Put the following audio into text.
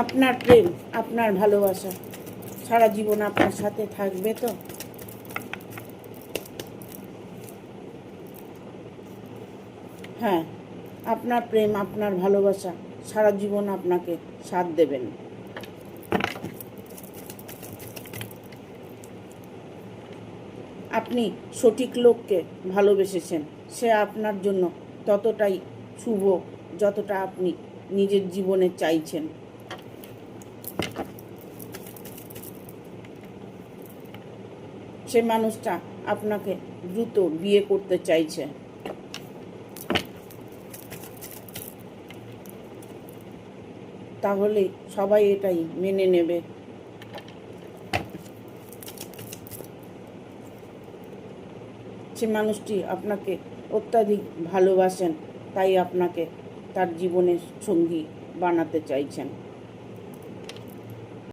আপনার প্রেম, আপনার ভালোবাসা সারা জীবন আপনার সাথে থাকবে তো? হ্যাঁ, আপনার প্রেম, আপনার ভালোবাসা সারা জীবন আপনাকে সাথ দেবেন। আপনি সঠিক লোককে ভালোবেসেছেন, সে আপনার জন্য ততটাই শুভ যতটা আপনি নিজের জীবনে চাইছেন। সে মানুষটা আপনাকে দ্রুত বিয়ে করতে চাইছে। তাহলে সবাই এটাই মেনে নেবে। সে মানুষটি আপনাকে অত্যাধিক ভালোবাসেন, তাই আপনাকে তার জীবনের সঙ্গী বানাতে চাইছেন।